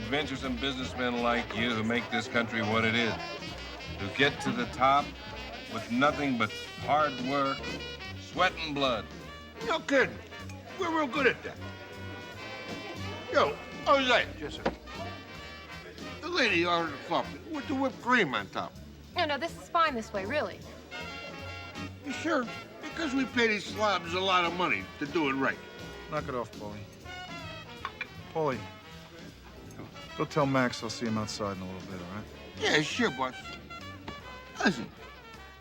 venturesome businessmen like you who make this country what it is. Who get to the top with nothing but hard work, sweat and blood. No kidding. We're real good at that. Yo, Jose. Yes, sir. The lady ordered a coffee with the whipped cream on top. No, this is fine this way, really. You sure? Because we pay these slobs a lot of money to do it right. Knock it off, Paulie. Paulie, go tell Max I'll see him outside in a little bit, all right? Yeah, sure, boss. Listen,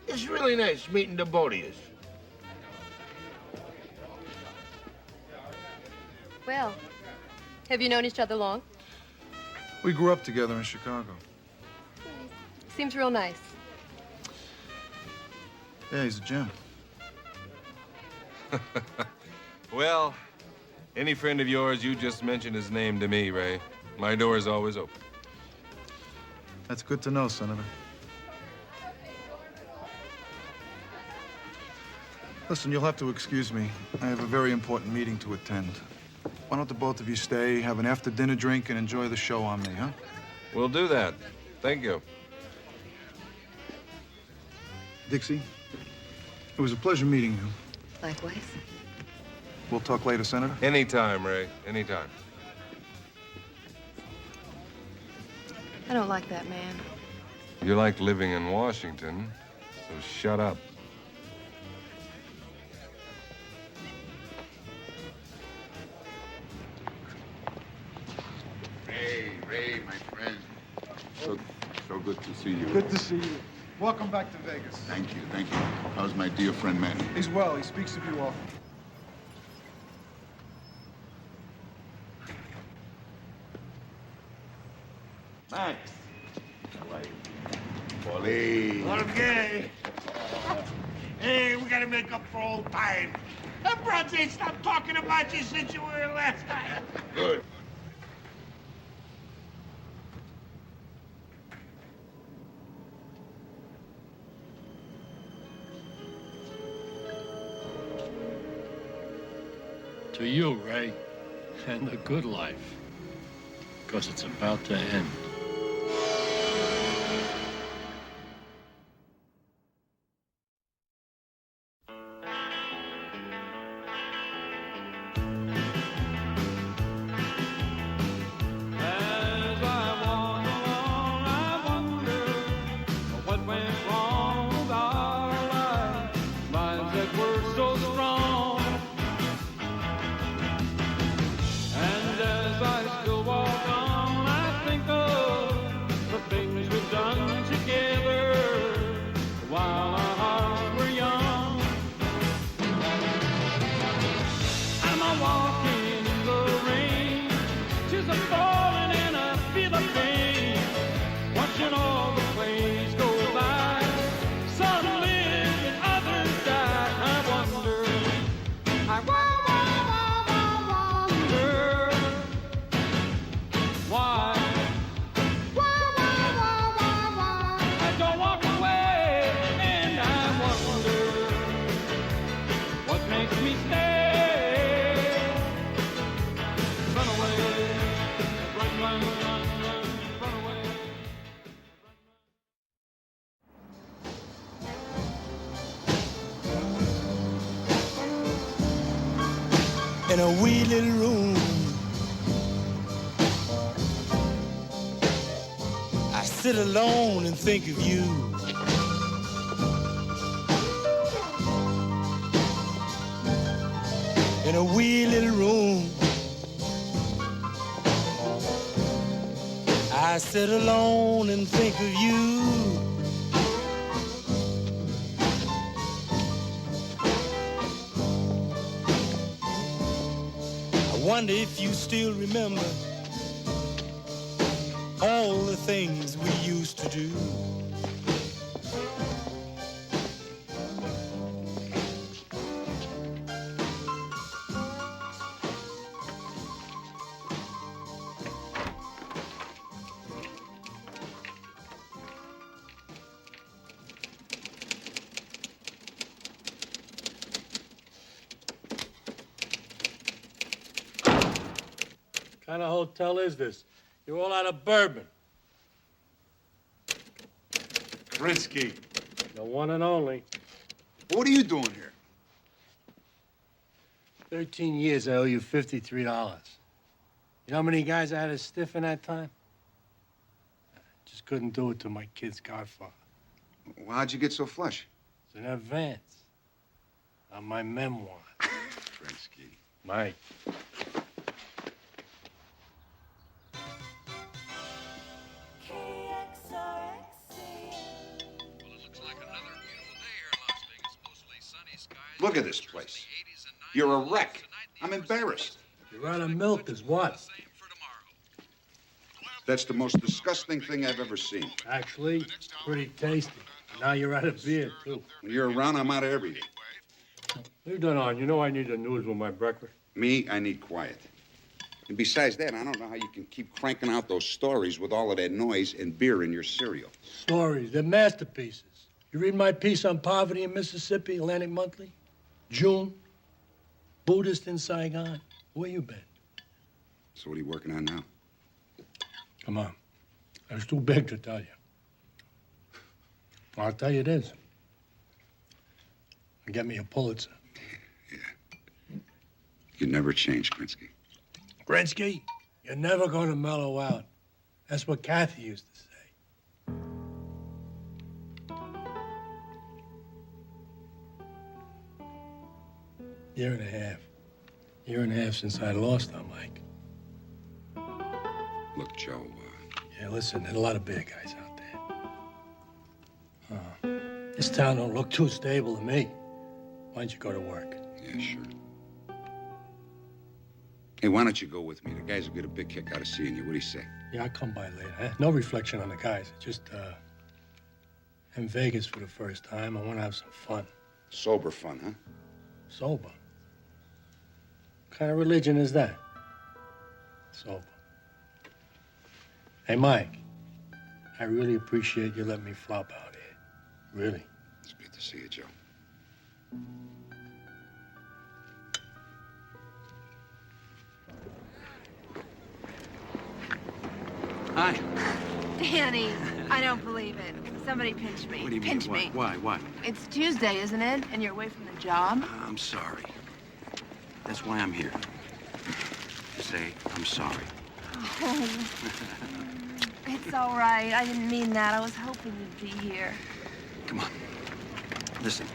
it's really nice meeting the both of you. Well, have you known each other long? We grew up together in Chicago. Seems real nice. Yeah, he's a gem. Well, any friend of yours, you just mention his name to me, Ray. My door is always open. That's good to know, Senator. Listen, you'll have to excuse me. I have a very important meeting to attend. Why don't the both of you stay, have an after-dinner drink, and enjoy the show on me, huh? We'll do that. Thank you. Dixie, it was a pleasure meeting you. Likewise. We'll talk later, Senator. Anytime, Ray. Anytime. I don't like that man. You like living in Washington, so shut up. Ray, my friend. So good to see you. Good to see you. Welcome back to Vegas. Thank you, thank you. How's my dear friend Manny? He's well. He speaks of you often. Max. How are you? Paulie. Okay. Hey, we gotta make up for old times. That broads ain't stopped talking about you since you were here last time. Good. To you, Ray, and the good life, because it's about to end. In a wee little room, I sit alone and think of you. In a wee little room, I sit alone and think of you. I wonder if you still remember all the things we used to do. What kind of hotel is this? You're all out of bourbon. Krinsky. The one and only. What are you doing here? 13 years, I owe you $53. You know how many guys I had to stiff in that time? Just couldn't do it to my kid's godfather. Well, how'd you get so flush? It's an advance on my memoir. Krinsky. Mike. Look at this place. You're a wreck. I'm embarrassed. You're out of milk is what? That's the most disgusting thing I've ever seen. Actually, pretty tasty. Now you're out of beer, too. When you're around, I'm out of everything. Leave that on. You know I need the news with my breakfast. Me, I need quiet. And besides that, I don't know how you can keep cranking out those stories with all of that noise and beer in your cereal. Stories, they're masterpieces. You read my piece on poverty in Mississippi, Atlantic Monthly? June? Buddhist in Saigon? Where you been? So what are you working on now? Come on. It's too big to tell you. I'll tell you this. Get me a Pulitzer. Yeah. You never change, Krinsky. Krinsky, you're never going to mellow out. That's what Kathy used to say. Year and a half. Year and a half since I lost her, Mike. Look, Joe, Yeah, listen, there's a lot of big guys out there. This town don't look too stable to me. Why don't you go to work? yeah, sure. Hey, why don't you go with me? The guys will get a big kick out of seeing you. What do you say? Yeah, I'll come by later. Eh? No reflection on the guys. Just, in Vegas for the first time. I want to have some fun. Sober fun, huh? Sober. What kind of religion is that? Sober. Hey, Mike, I really appreciate you letting me flop out here. Really. It's good to see you, Joe. Hi. Danny, I don't believe it. Somebody pinch me. What do you mean? Pinch What? me. Why? It's Tuesday, isn't it? And you're away from the job? I'm sorry. That's why I'm here. To say I'm sorry. Oh. It's all right. I didn't mean that. I was hoping you'd be here. Come on. Listen,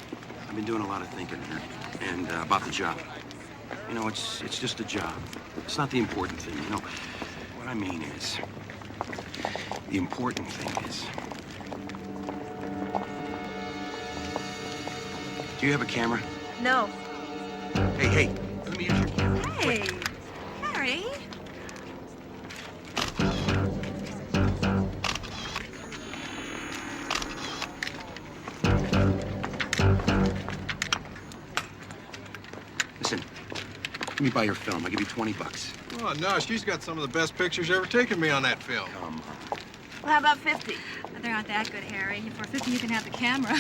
I've been doing a lot of thinking and about the job. You know, it's just a job. It's not the important thing, you know. What I mean is, the important thing is, do you have a camera? No. Hey, let me use your camera. Hey, Harry. Listen, let me buy your film. I'll give you 20 bucks. Oh, no, she's got some of the best pictures ever taken me on that film. Come on. Well, how about 50? They're not that good, Harry. For 50, you can have the camera.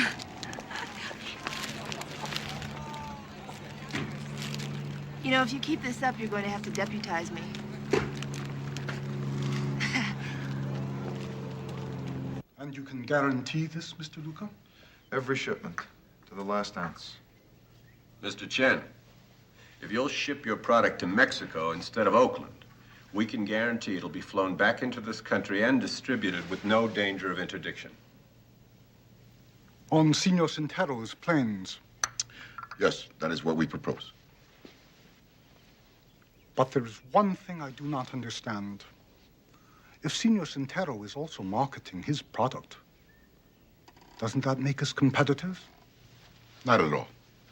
You know, if you keep this up, you're going to have to deputize me. And you can guarantee this, Mr. Luca? Every shipment, to the last ounce. Mr. Chen, if you'll ship your product to Mexico instead of Oakland, we can guarantee it'll be flown back into this country and distributed with no danger of interdiction. On Senor Centero's planes. Yes, that is what we propose. But there's one thing I do not understand. If Senor Centero is also marketing his product, doesn't that make us competitive? Not at all.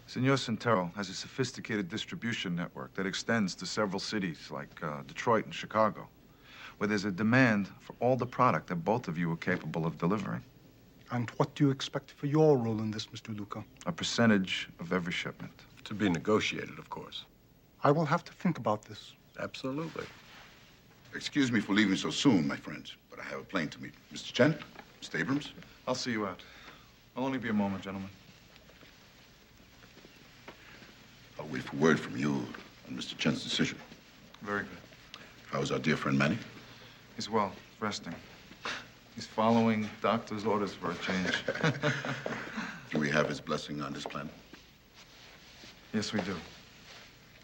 Senor Centero has a sophisticated distribution network that extends to several cities like Detroit and Chicago, where there's a demand for all the product that both of you are capable of delivering. And what do you expect for your role in this, Mr. Luca? A percentage of every shipment. To be negotiated, of course. I will have to think about this. Absolutely. Excuse me for leaving so soon, my friends, but I have a plane to meet. Mr. Chen, Mr. Abrams. I'll see you out. I'll only be a moment, gentlemen. I'll wait for word from you on Mr. Chen's decision. Very good. How's our dear friend Manny? He's well, resting. He's following doctor's orders for a change. Do we have his blessing on this plan? Yes, we do.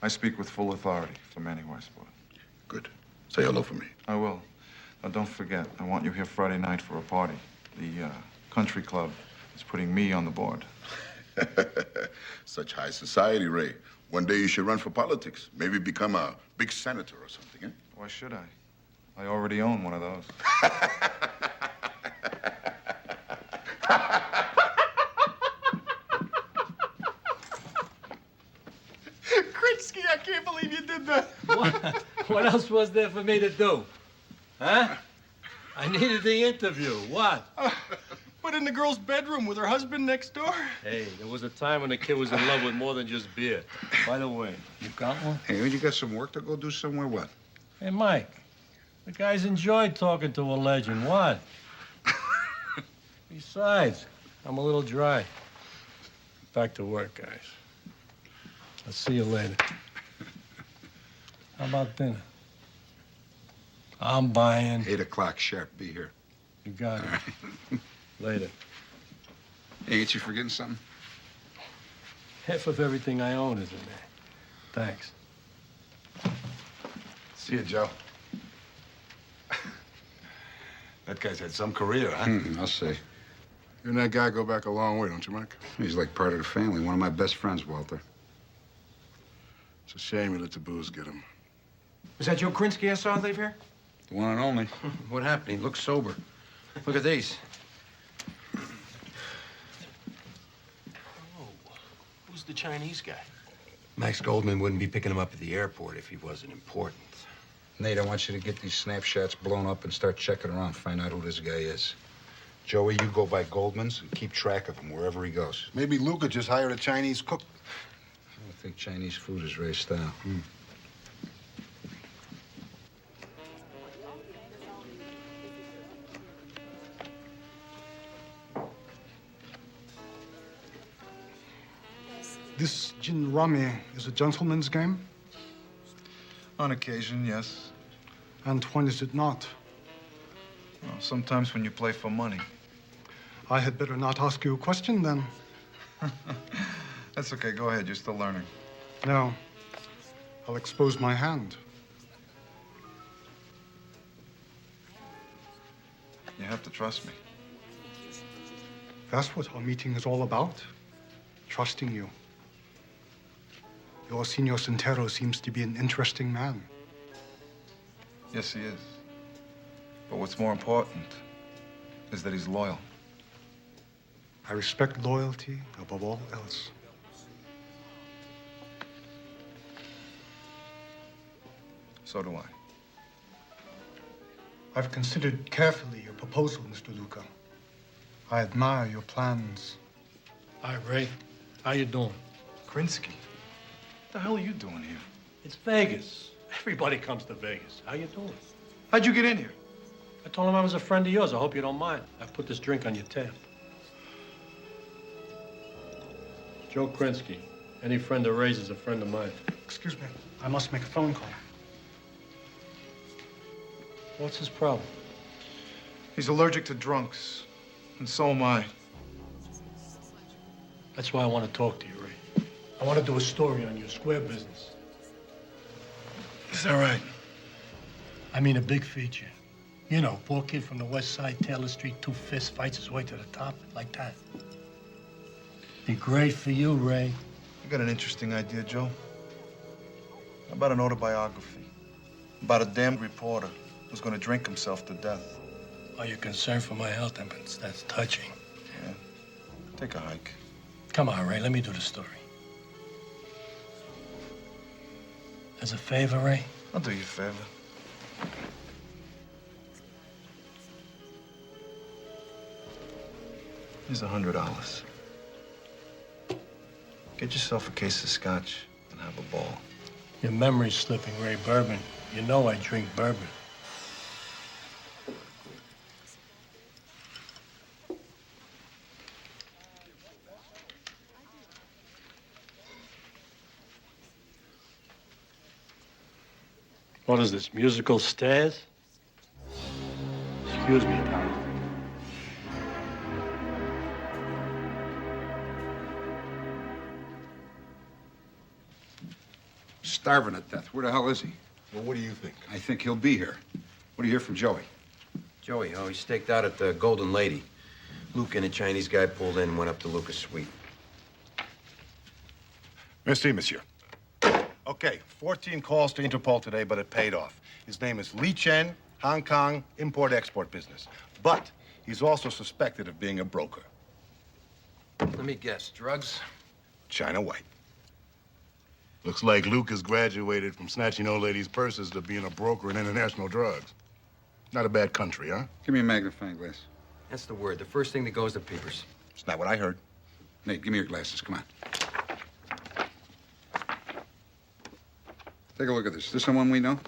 I speak with full authority for Manny Weisbrod. Good. Say hello for me. I will. Now, don't forget, I want you here Friday night for a party. The country club is putting me on the board. Such high society, Ray. One day you should run for politics. Maybe become a big senator or something, eh? Why should I? I already own one of those. Krinsky, I can't believe you did that. What else was there for me to do? Huh? I needed the interview. What? But in the girl's bedroom with her husband next door? Hey, there was a time when the kid was in love with more than just beer. By the way, you got one? Hey, you got some work to go do somewhere? What? Hey, Mike, the guys enjoyed talking to a legend. What? Besides, I'm a little dry. Back to work, guys. I'll see you later. How about dinner? I'm buying. 8 o'clock sharp. Be here. You got it. Right. Later. Hey, ain't you forgetting something? Half of everything I own is in there. Thanks. See you, Joe. That guy's had some career, huh? I'll say. You and that guy go back a long way, don't you, Mike? He's like part of the family. One of my best friends, Walter. It's a shame you let the booze get him. Was that Joe Krinsky I saw leave here? The one and only. What happened? He looks sober. Look at these. Oh, who's the Chinese guy? Max Goldman wouldn't be picking him up at the airport if he wasn't important. Nate, I want you to get these snapshots blown up and start checking around, find out who this guy is. Joey, you go by Goldman's and keep track of him wherever he goes. Maybe Luca just hired a Chinese cook. I don't think Chinese food is Ray's style. This gin rummy is a gentleman's game? On occasion, yes. And when is it not? Well, sometimes when you play for money. I had better not ask you a question, then. That's okay. Go ahead. You're still learning. No. I'll expose my hand. You have to trust me. That's what our meeting is all about. Trusting you. Your Senor Santero seems to be an interesting man. Yes, he is. But what's more important is that he's loyal. I respect loyalty above all else. So do I. I've considered carefully your proposal, Mr. Luca. I admire your plans. Hi, Ray. How you doing? Krinsky, what the hell are you doing here? It's Vegas. Everybody comes to Vegas. How you doing? How'd you get in here? I told him I was a friend of yours. I hope you don't mind. I put this drink on your tab. Joe Krinsky. Any friend of Ray's is a friend of mine. Excuse me. I must make a phone call. What's his problem? He's allergic to drunks, and so am I. That's why I want to talk to you, Ray. I want to do a story on your square business. Is that right? I mean a big feature. You know, poor kid from the west side, Taylor Street, 2 fists, fights his way to the top, like that. Be great for you, Ray. I got an interesting idea, Joe. How about an autobiography? About a damned reporter who's going to drink himself to death. Are you concerned for my health? That's touching. Yeah. Take a hike. Come on, Ray, let me do the story. As a favor, Ray? I'll do you a favor. Here's $100. Get yourself a case of scotch and have a ball. Your memory's slipping, Ray. Bourbon. You know I drink bourbon. What is this, musical stairs? Excuse me, pal. Starving to death. Where the hell is he? Well, what do you think? I think he'll be here. What do you hear from Joey? Joey, oh, he's staked out at the Golden Lady. Luke and a Chinese guy pulled in and went up to Luca's suite. Merci, monsieur. Okay, 14 calls to Interpol today, but it paid off. His name is Li Chen, Hong Kong, import-export business. But he's also suspected of being a broker. Let me guess, drugs? China white. Looks like Luke has graduated from snatching old ladies' purses to being a broker in international drugs. Not a bad country, huh? Give me a magnifying glass. That's the word. The first thing that goes to papers. It's not what I heard. Nate, give me your glasses. Come on. Take a look at this. Is this someone we know?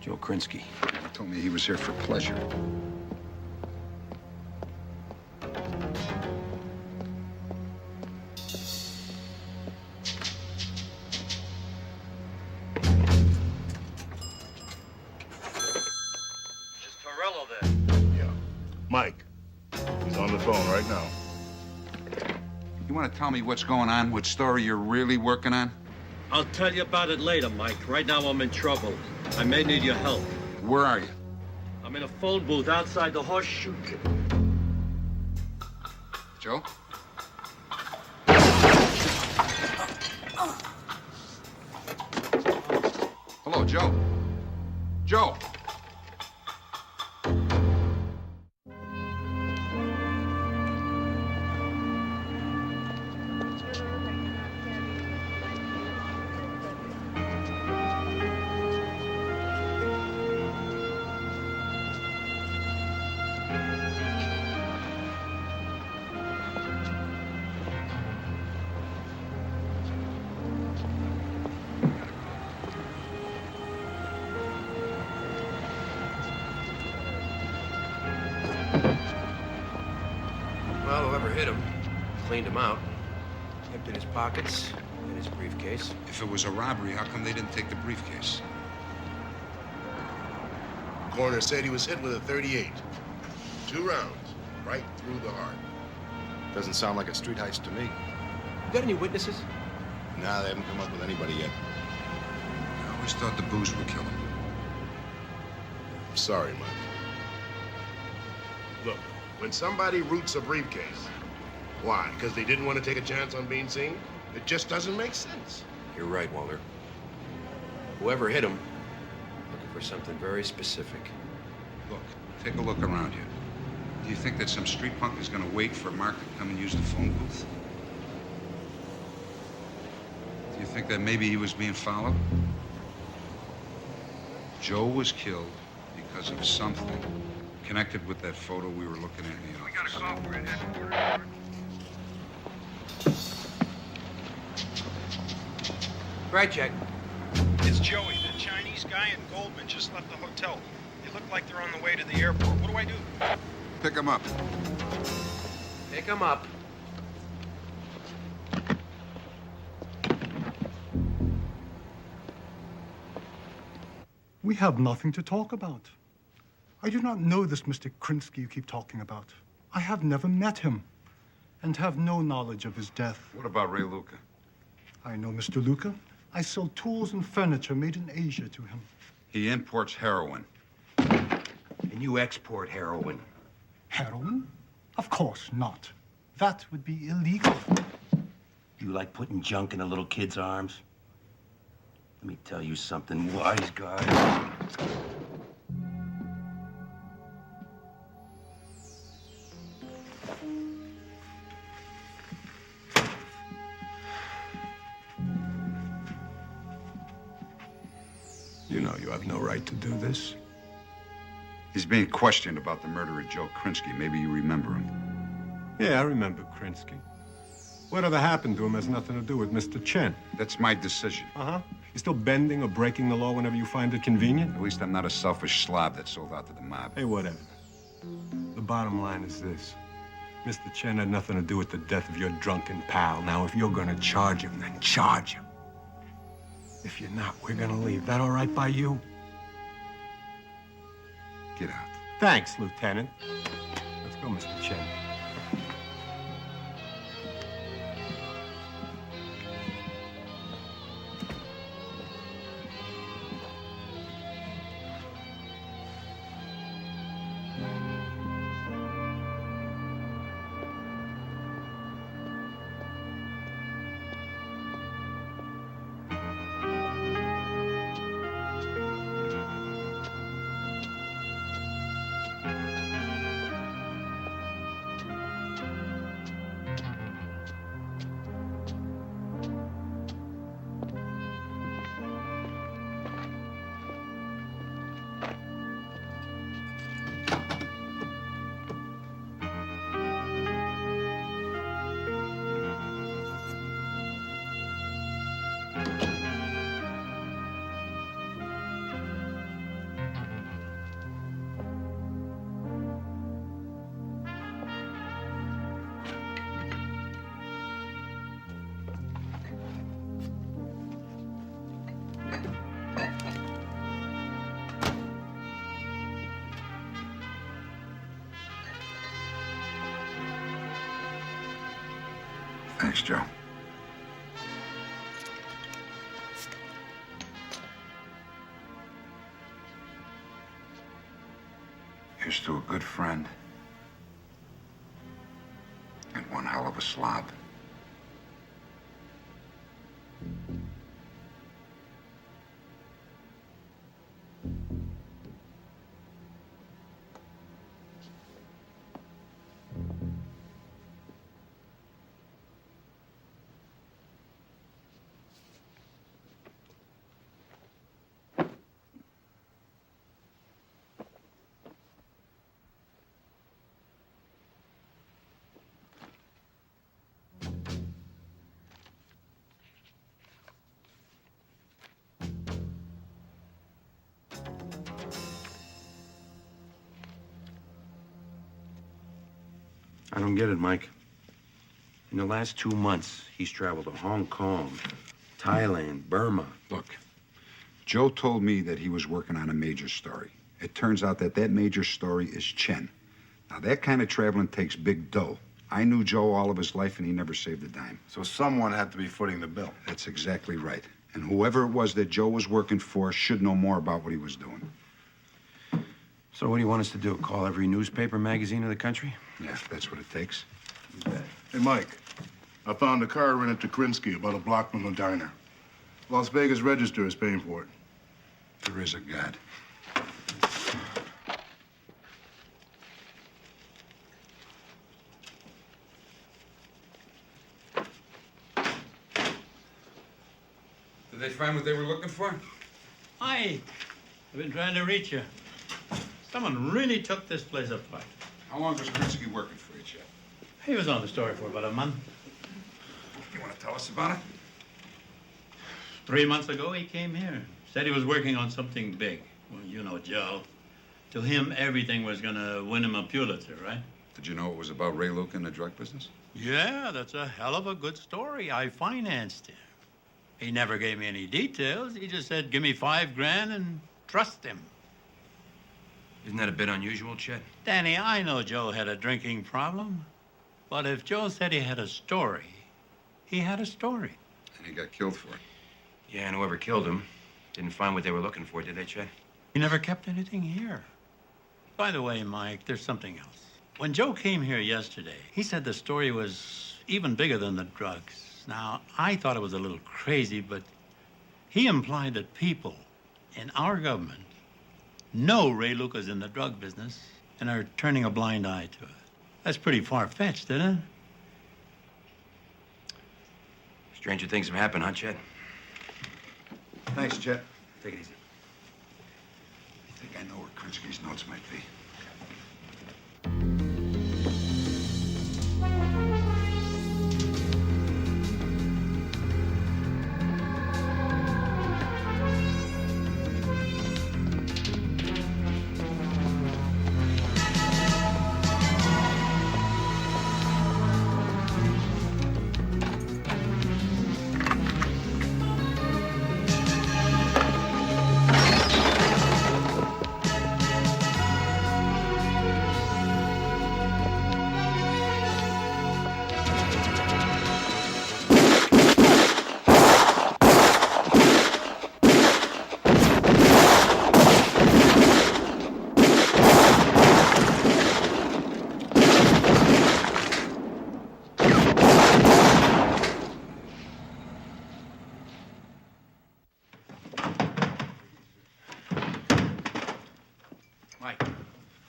Joe Krinsky. He told me he was here for pleasure. Mike, he's on the phone right now. You want to tell me what's going on? What story you're really working on? I'll tell you about it later, Mike. Right now I'm in trouble. I may need your help. Where are you? I'm in a phone booth outside the Horseshoe. Joe? Hello, Joe. Joe! Well, whoever hit him cleaned him out, emptied his pockets and his briefcase. If it was a robbery, how come they didn't take the briefcase? Coroner said he was hit with a .38. 2 rounds, right through the heart. Doesn't sound like a street heist to me. You got any witnesses? Nah, they haven't come up with anybody yet. I always thought the booze would kill him. I'm sorry, Mike. Look, when somebody roots a briefcase, why? Because they didn't want to take a chance on being seen? It just doesn't make sense. You're right, Walter. Whoever hit him, looking for something very specific. Look, take a look around you. Do you think that some street punk is going to wait for Mark to come and use the phone booth? Do you think that maybe he was being followed? Joe was killed because of something connected with that photo we were looking at in the office. We got a call for it. Right, Jack. It's Joey. The Chinese guy and Goldman just left the hotel. They look like they're on the way to the airport. What do I do? Pick him up. Pick him up. We have nothing to talk about. I do not know this Mr. Krinsky you keep talking about. I have never met him and have no knowledge of his death. What about Ray Luca? I know Mr. Luca. I sell tools and furniture made in Asia to him. He imports heroin. And you export heroin. Heroin? Of course not. That would be illegal. You like putting junk in a little kid's arms? Let me tell you something, wise guy. You know you have no right to do this. He's being questioned about the murder of Joe Krinsky. Maybe you remember him. Yeah, I remember Krinsky. Whatever happened to him has nothing to do with Mr. Chen. That's my decision. Uh-huh. You still bending or breaking the law whenever you find it convenient? At least I'm not a selfish slob that sold out to the mob. Hey, whatever. The bottom line is this. Mr. Chen had nothing to do with the death of your drunken pal. Now, if you're gonna charge him, then charge him. If you're not, we're gonna leave. That all right by you? Get out. Thanks, Lieutenant. Let's go, Mr. Chen. Thanks, Joe. Here's to a good friend and one hell of a slob. I don't get it, Mike. In the last 2 months, he's traveled to Hong Kong, Thailand, Burma. Look, Joe told me that he was working on a major story. It turns out that that major story is Chen. Now, that kind of traveling takes big dough. I knew Joe all of his life, and he never saved a dime. So someone had to be footing the bill. That's exactly right. And whoever it was that Joe was working for should know more about what he was doing. So what do you want us to do? Call every newspaper, magazine in the country? Yeah, if that's what it takes. Hey, Mike, I found a car rented to Krinsky about a block from the diner. Las Vegas Register is paying for it. There is a God. Did they find what they were looking for? Hi. I've been trying to reach you. Someone really took this place apart. How long was Krinsky working for you, Chet? He was on the story for about a month. You want to tell us about it? 3 months ago, he came here. Said he was working on something big. Well, you know Joe. To him, everything was gonna win him a Pulitzer, right? Did you know it was about Ray Luke and the drug business? Yeah, that's a hell of a good story. I financed him. He never gave me any details. He just said, give me $5 grand and trust him. Isn't that a bit unusual, Chet? Danny, I know Joe had a drinking problem. But if Joe said he had a story, he had a story. And he got killed for it. Yeah, and whoever killed him didn't find what they were looking for, did they, Chet? He never kept anything here. By the way, Mike, there's something else. When Joe came here yesterday, he said the story was even bigger than the drugs. Now, I thought it was a little crazy, but he implied that people in our government know Ray Luca's in the drug business and are turning a blind eye to it. That's pretty far-fetched, isn't it? Stranger things have happened, huh, Chet? Thanks, Chet. Take it easy. I think I know where Krinsky's notes might be.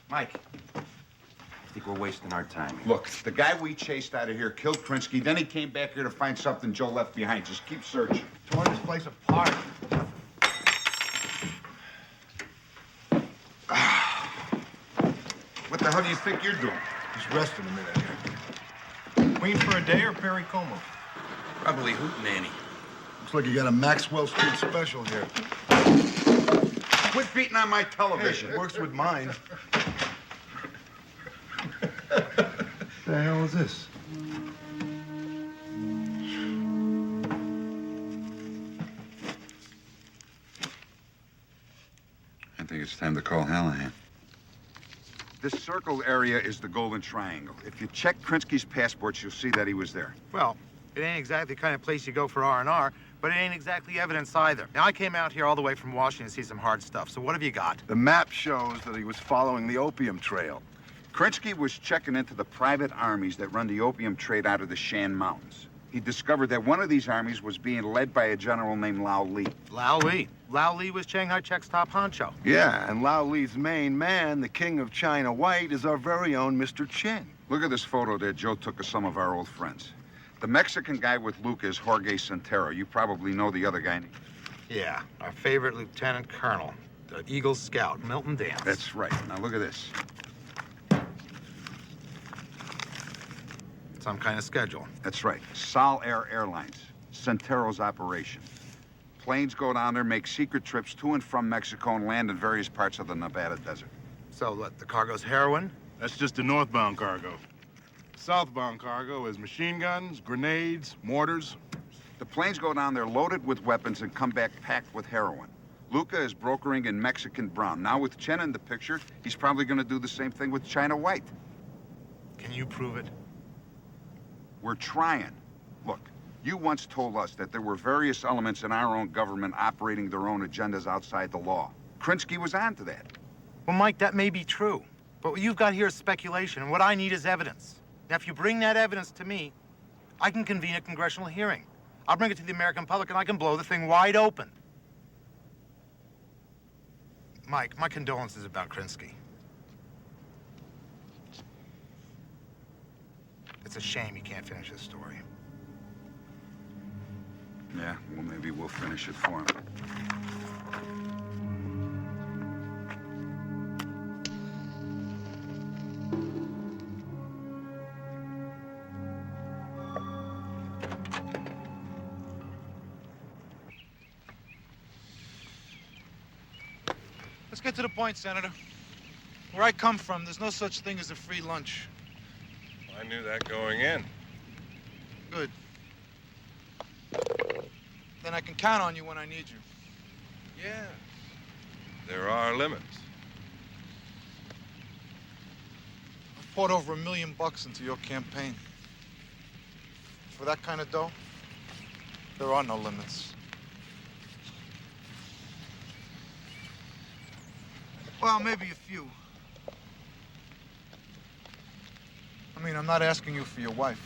Mike. I think we're wasting our time here. Look, the guy we chased out of here killed Krinsky, then he came back here to find something Joe left behind. Just keep searching. Torn this place apart. What the hell do you think you're doing? Just resting a minute here. Queen for a day or Perry Como? Probably hootenanny. Looks like you got a Maxwell Street special here. Quit beating on my television. Hey, it works with mine. The hell is this? I think it's time to call Hallahan. This circled area is the Golden Triangle. If you check Krinsky's passports, you'll see that he was there. Well, it ain't exactly the kind of place you go for R&R, but it ain't exactly evidence either. Now, I came out here all the way from Washington to see some hard stuff, so what have you got? The map shows that he was following the opium trail. Krinsky was checking into the private armies that run the opium trade out of the Shan Mountains. He discovered that one of these armies was being led by a general named Lao Li. Lao Li. Lao Li was Shanghai Chek's top honcho. Yeah, and Lao Li's main man, the king of China White, is our very own Mr. Chen. Look at this photo that Joe took of some of our old friends. The Mexican guy with Luca is Jorge Santero. You probably know the other guy. Yeah, our favorite lieutenant colonel, the Eagle Scout, Milton Dance. That's right. Now look at this. Some kind of schedule. That's right. Sol Air Airlines, Santero's operation. Planes go down there, make secret trips to and from Mexico, and land in various parts of the Nevada desert. So what, the cargo's heroin? That's just the northbound cargo. Southbound cargo is machine guns, grenades, mortars. The planes go down there loaded with weapons and come back packed with heroin. Luca is brokering in Mexican brown. Now with Chen in the picture, he's probably going to do the same thing with China White. Can you prove it? We're trying. Look, you once told us that there were various elements in our own government operating their own agendas outside the law. Krinsky was onto that. Well, Mike, that may be true. But what you've got here is speculation, and what I need is evidence. Now, if you bring that evidence to me, I can convene a congressional hearing. I'll bring it to the American public, and I can blow the thing wide open. Mike, my condolences about Krinsky. It's a shame you can't finish this story. Yeah, well, maybe we'll finish it for him. Let's get to the point, Senator. Where I come from, there's no such thing as a free lunch. I knew that going in. Good. Then I can count on you when I need you. Yeah. There are limits. I've poured over $1 million into your campaign. For that kind of dough, there are no limits. Well, maybe a few. I mean, I'm not asking you for your wife.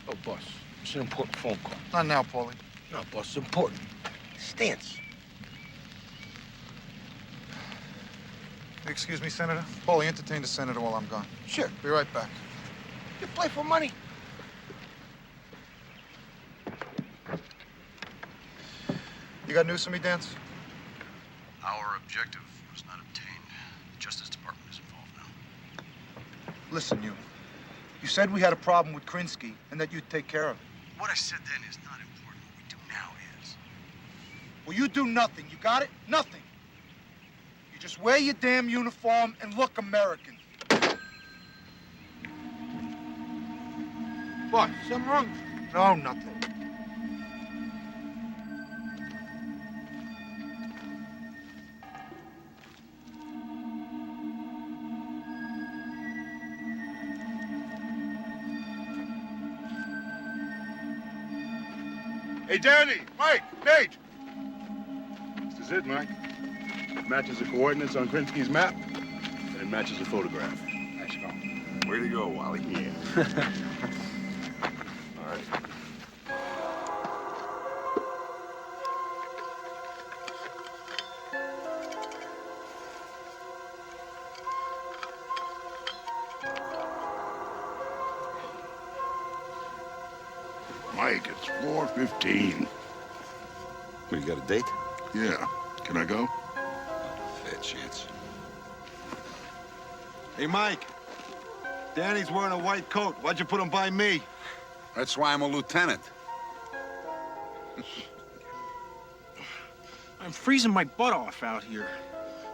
Oh, boss, it's an important phone call. Not now, Paulie. No, boss, it's important. Stance. Excuse me, Senator? Paulie, entertain the senator while I'm gone. Sure. Be right back. You play for money. You got news for me, Dance? Our objective was not obtained. The Justice Department is involved now. Listen, you. You said we had a problem with Krinsky and that you'd take care of it. What I said then is not important. What we do now is. Well, you do nothing. You got it? Nothing. You just wear your damn uniform and look American. What? Something wrong? No, nothing. Hey, Danny, Mike, Nate. This is it, Mike. It matches the coordinates on Krinsky's map, and it matches the photograph. Let's go. Way to go, Wally. Yeah. All right. Mike, it's 4:15. Well, you got a date? Yeah. Can I go? Fair chance. Hey, Mike. Danny's wearing a white coat. Why'd you put him by me? That's why I'm a lieutenant. I'm freezing my butt off out here.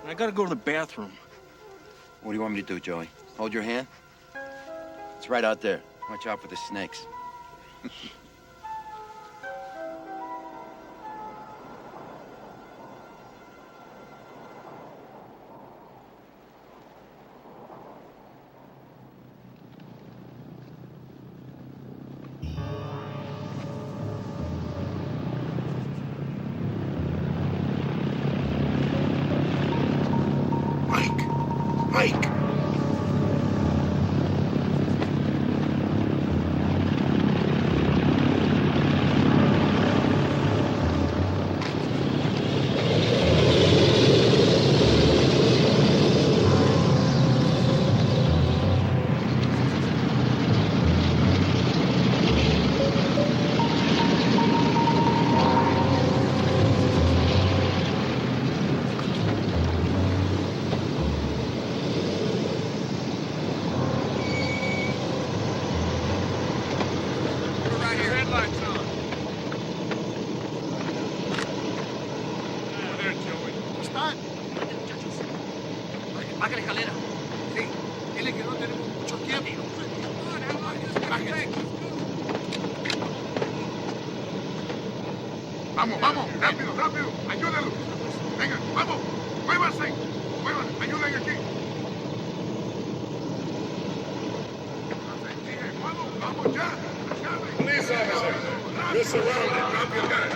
And I gotta go to the bathroom. What do you want me to do, Joey? Hold your hand? It's right out there. Watch out for the snakes. Mike! Baja la escalera. Sí. Dile que no tenemos mucho tiempo. Vamos, vamos, rápido, rápido. Ayúdenlo. Venga, vamos. Muévanse. Muévanse. Ayuden aquí. Vamos, vamos ya. Police officer, you're surrounded. Drop your gun.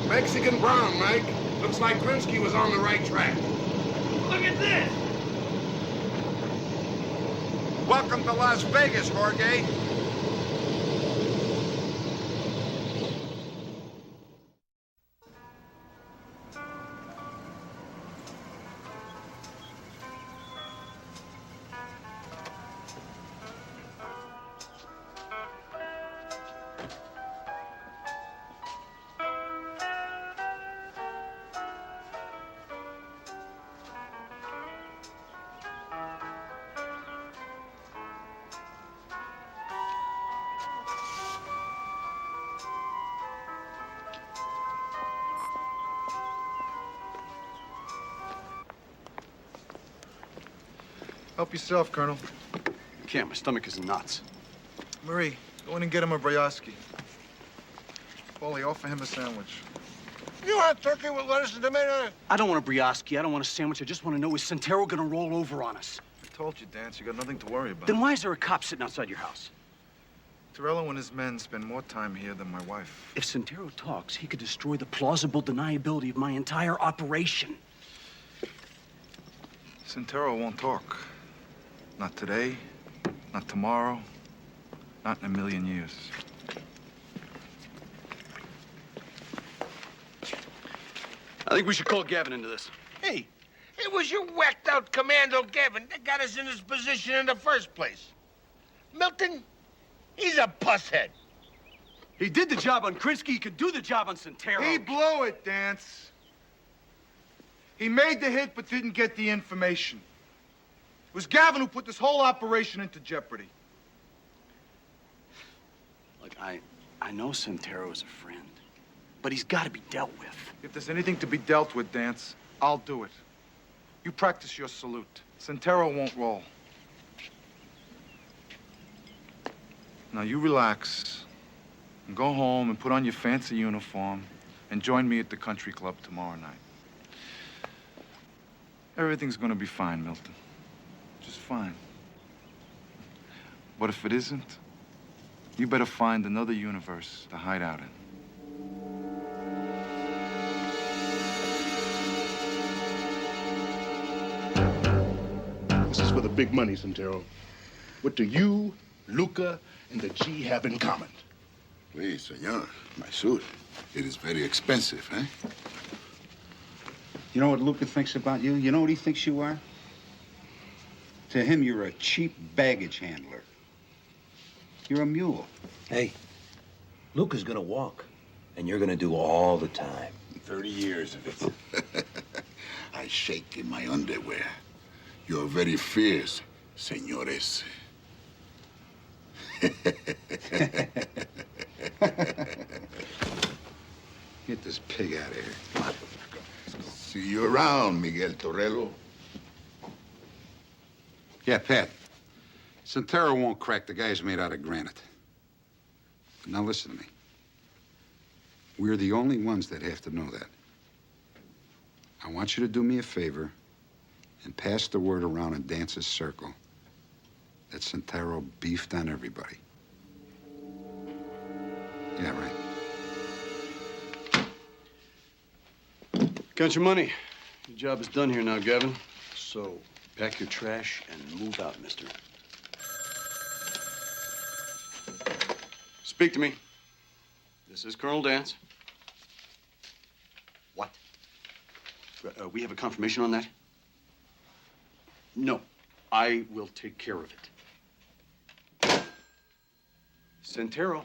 Mexican brown, Mike. Looks like Krinsky was on the right track. Look at this! Welcome to Las Vegas, Jorge. Help yourself, Colonel. Can't. My stomach is nuts. Marie, go in and get him a brioski. Paulie, offer him a sandwich. You want turkey with lettuce and tomato? I don't want a brioski. I don't want a sandwich. I just want to know, is Santero gonna roll over on us? I told you, Dance, you got nothing to worry about. Then why is there a cop sitting outside your house? Torello and his men spend more time here than my wife. If Santero talks, he could destroy the plausible deniability of my entire operation. Santero won't talk. Not today, not tomorrow, not in a million years. I think we should call Gavin into this. Hey, it was your whacked-out Commando Gavin that got us in this position in the first place. Milton, he's a pusshead. He did the job on Krinsky. He could do the job on Santero. He blew it, Dance. He made the hit but didn't get the information. It was Gavin who put this whole operation into jeopardy. Look, I know Santero is a friend, but he's got to be dealt with. If there's anything to be dealt with, Dance, I'll do it. You practice your salute. Santero won't roll. Now, you relax, And go home and put on your fancy uniform and join me at the country club tomorrow night. Everything's gonna be fine, Milton. Just fine. But if it isn't, you better find another universe to hide out in. This is for the big money, Santero. What do you, Luca, and the G have in common? Please, senor, my suit. It is very expensive, eh? You know what Luca thinks about you? You know what he thinks you are? To him, you're a cheap baggage handler. You're a mule. Hey, Luca's gonna walk, and you're gonna do all the time. 30 years of it. I shake in my underwear. You're very fierce, señores. Get this pig out of here. Come on. See you around, Miguel Torello. Yeah, Pat. Santero won't crack. The guy's made out of granite. Now listen to me. We're the only ones that have to know that. I want you to do me a favor and pass the word around in Dance's circle that Santero beefed on everybody. Yeah, right. Count your money. Your job is done here now, Gavin. So pack your trash and move out, mister. Speak to me. This is Colonel Dance. What? We have a confirmation on that? No. I will take care of it. Santero.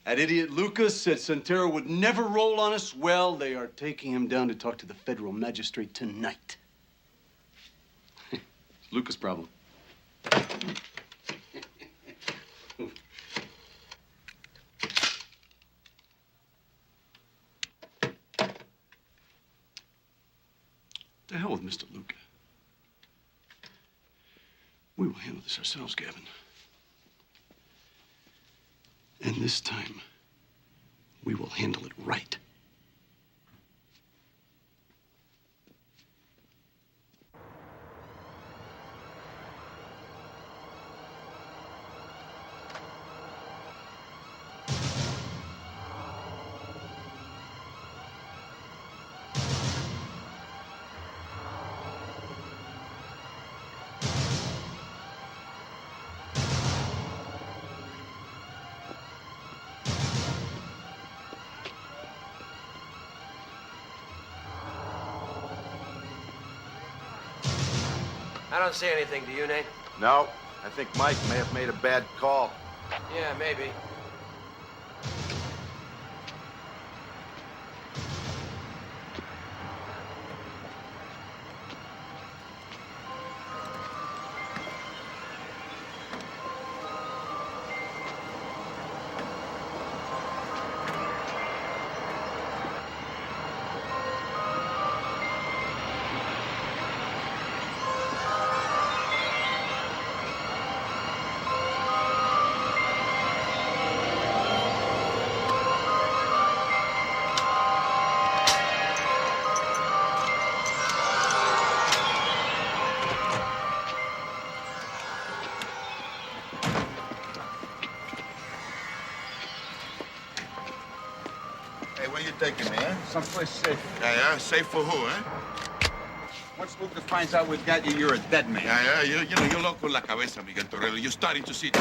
That idiot Lucas said Santero would never roll on us. Well, they are taking him down to talk to the federal magistrate tonight. It's Lucas' problem. To hell with Mr. Luca. We will handle this ourselves, Gavin. And this time, we will handle it right. I don't see anything, do you, Nate? No, I think Mike may have made a bad call. Yeah, maybe. Hey, where you taking me, eh? Someplace safe. Yeah? Safe for who, eh? Once Luca finds out we've got you, you're a dead man. Yeah. You know, you're loco la cabeza, Miguel Torello. You're starting to see.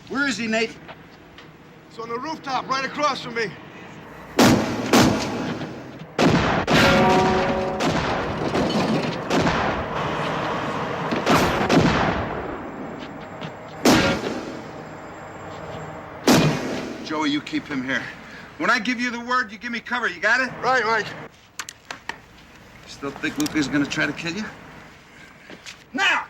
Where is he, Nate? It's on the rooftop right across from me. Joey, you keep him here. When I give you the word, you give me cover. You got it? Right, Mike. Still think Luca's gonna try to kill you? Now!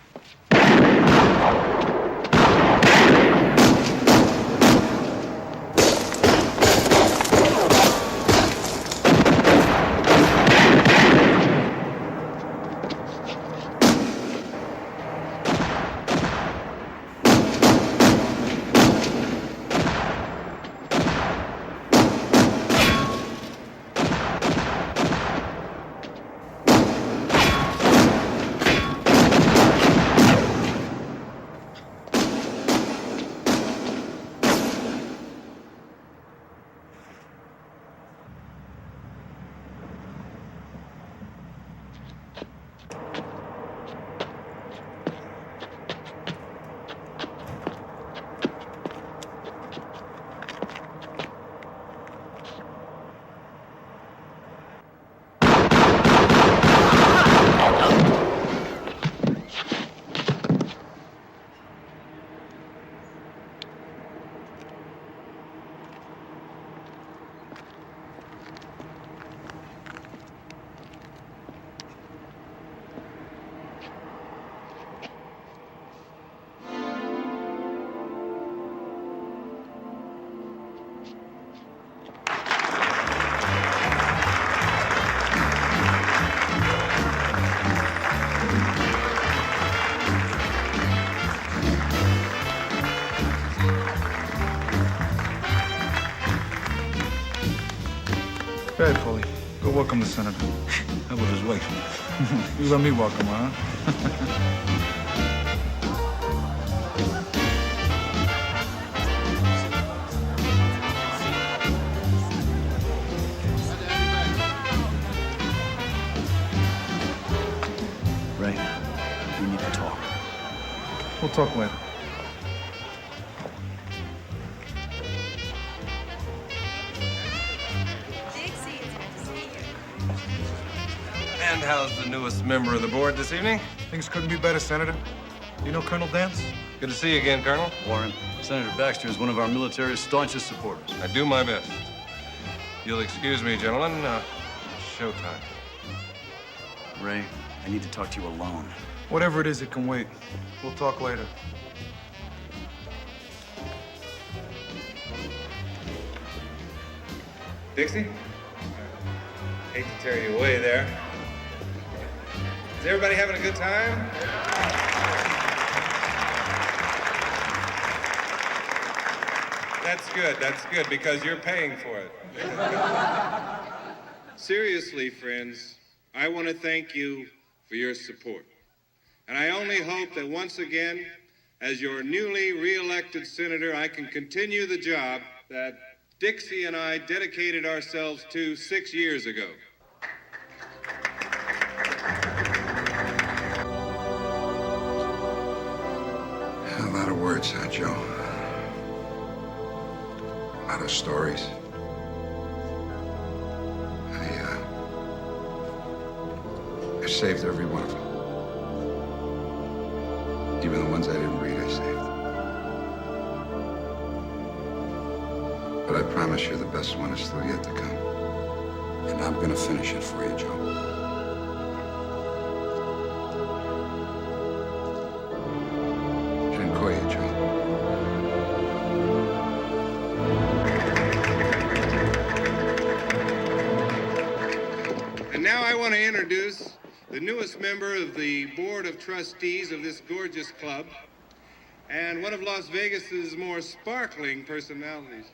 Go ahead, Paulie. Go welcome the senator. How about his wife? You let me welcome her, huh? Ray, we need to talk. We'll talk later. And how's the newest member of the board this evening? Things couldn't be better, Senator. You know Colonel Dance? Good to see you again, Colonel. Warren, Senator Baxter is one of our military's staunchest supporters. I do my best. You'll excuse me, gentlemen. Showtime. Ray, I need to talk to you alone. Whatever it is, it can wait. We'll talk later. Dixie? Hate to tear you away there. Is everybody having a good time? That's good, because you're paying for it. Seriously, friends, I want to thank you for your support. And I only hope that once again, as your newly re-elected senator, I can continue the job that Dixie and I dedicated ourselves to 6 years ago. A lot of words, huh, Joe? A lot of stories. I saved every one of them. Even the ones I didn't read, I saved. But I promise you the best one is still yet to come. And I'm gonna finish it for you, Joe. Dziękuję, Joe. And now I want to introduce the newest member of the Board of Trustees of this gorgeous club, and one of Las Vegas's more sparkling personalities.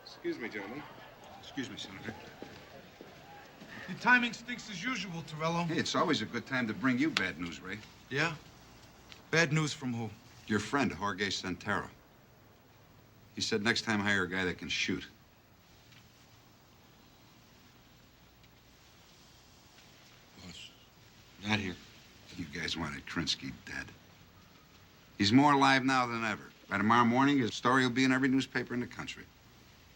Excuse me, gentlemen. Excuse me, Senator. Your timing stinks as usual, Torello. Hey, it's always a good time to bring you bad news, Ray. Yeah? Bad news from who? Your friend, Jorge Santero. He said next time hire a guy that can shoot. Not here. You guys wanted Krinsky dead. He's more alive now than ever. By tomorrow morning, his story will be in every newspaper in the country.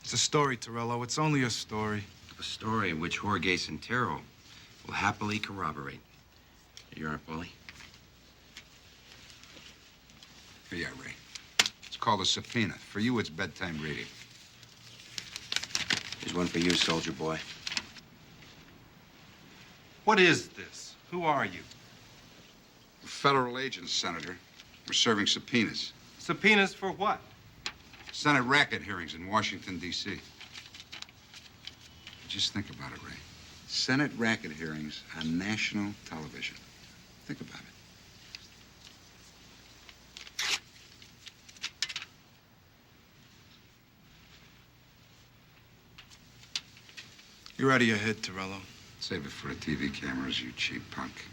It's a story, Torello. It's only a story. A story which Jorge Santero will happily corroborate. Here you are, Paulie. Here you are, Ray. It's called a subpoena. For you, it's bedtime reading. Here's one for you, soldier boy. What is this? Who are you? We're federal agents, Senator. We're serving subpoenas. Subpoenas for what? Senate racket hearings in Washington, D.C. Just think about it, Ray. Senate racket hearings on national television. Think about it. You're out of your head, Torello. Save it for the TV cameras, you cheap punk.